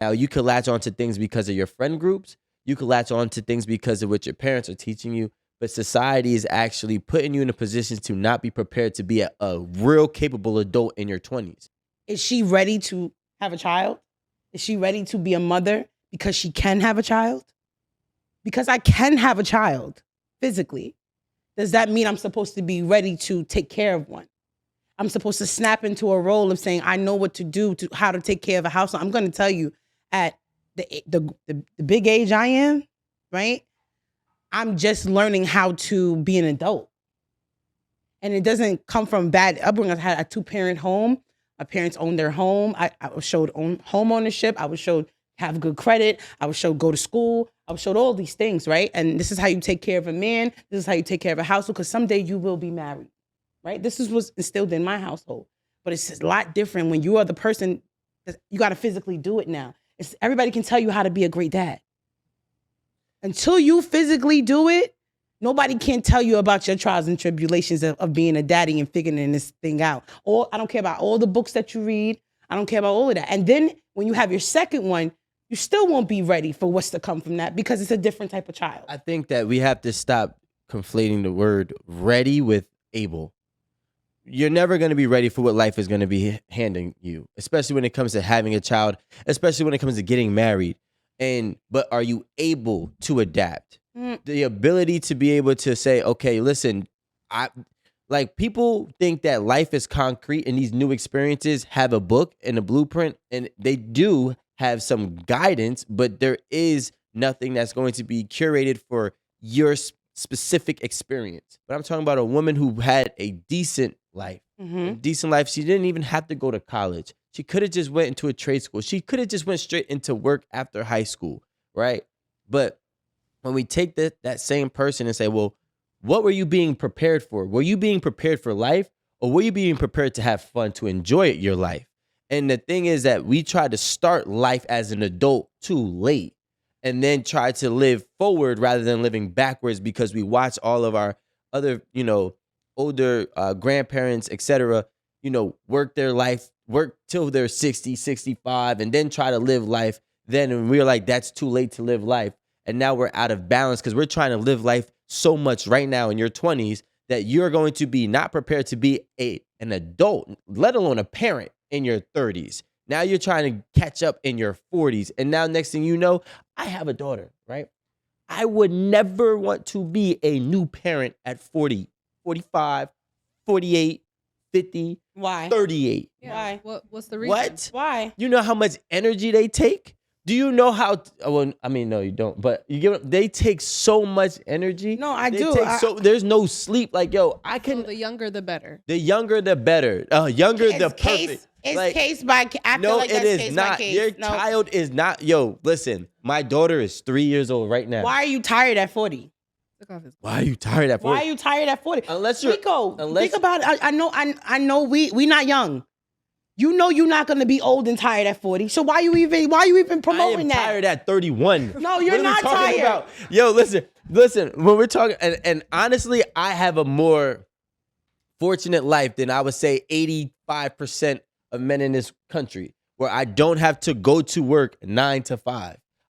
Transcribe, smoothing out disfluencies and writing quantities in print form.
Now, you could latch on to things because of your friend groups. You could latch on to things because of what your parents are teaching you. But society is actually putting you in a position to not be prepared to be a real capable adult in your 20s. Is she ready to have a child? Is she ready to be a mother because she can have a child? Because I can have a child physically. Does that mean I'm supposed to be ready to take care of one? I'm supposed to snap into a role of saying, I know what to do, to how to take care of a household. I'm going to tell you, at the big age I am, right? I'm just learning how to be an adult. And it doesn't come from bad upbringing. I had a 2-parent home. My parents owned their home. I was showed home ownership. I was showed have good credit. I was showed go to school. I was showed all these things, right? And this is how you take care of a man. This is how you take care of a household, because someday you will be married, right? This is what's instilled in my household. But it's a lot different when you are the person that you got to physically do it now. Everybody can tell you how to be a great dad. Until you physically do it, nobody can tell you about your trials and tribulations of being a daddy and figuring this thing out. Or I don't care about all the books that you read. I don't care about all of that. And then when you have your second one, you still won't be ready for what's to come from that, because it's a different type of child. I think that we have to stop conflating the word ready with able. You're never going to be ready for what life is going to be handing you, especially when it comes to having a child, especially when it comes to getting married. But are you able to adapt? The ability to be able to say, okay, listen, people think that life is concrete and these new experiences have a book and a blueprint, and they do have some guidance, but there is nothing that's going to be curated for your specific experience. But I'm talking about a woman who had a decent life. A decent life. She didn't even have to go to college. She could have just went into a trade school. She could have just went straight into work after high school, right? But when we take that same person and say, well, what were you being prepared for? Were you being prepared for life, or were you being prepared to have fun, to enjoy your life? And the thing is that we try to start life as an adult too late, and then try to live forward rather than living backwards, because we watch all of our other, older grandparents, etc., work their life, work till they're 60, 65, and then try to live life then. And we're like, that's too late to live life. And now we're out of balance because we're trying to live life so much right now in your 20s that you're going to be not prepared to be an adult, let alone a parent, in your 30s. Now you're trying to catch up in your 40s. And now next thing you know, I have a daughter, right? I would never want to be a new parent at 40, 45, 48, 50, Why? 38. Yeah. Why? What's the reason? What? Why? You know how much energy they take? Do you know how? Well, I mean, no, you don't. But they take so much energy. No, I They do. take there's no sleep. Like, yo, I can. So the younger, the better. The younger, the better. Younger, the perfect. It's case by case. I feel like it that's is case not. by case. Your No. child is not. Yo, listen. My daughter is 3 years old right now. Why are you tired at 40? Why are you tired at 40? Why are you tired at 40? Unless you're. Rico, think about it. I know we not young. You know you're not gonna be old and tired at 40. So why you even promoting that? I am tired at 31. No, you're not tired. Yo, listen. When we're talking, and honestly, I have a more fortunate life than I would say 85% of men in this country, where I don't have to go to work 9 to 5.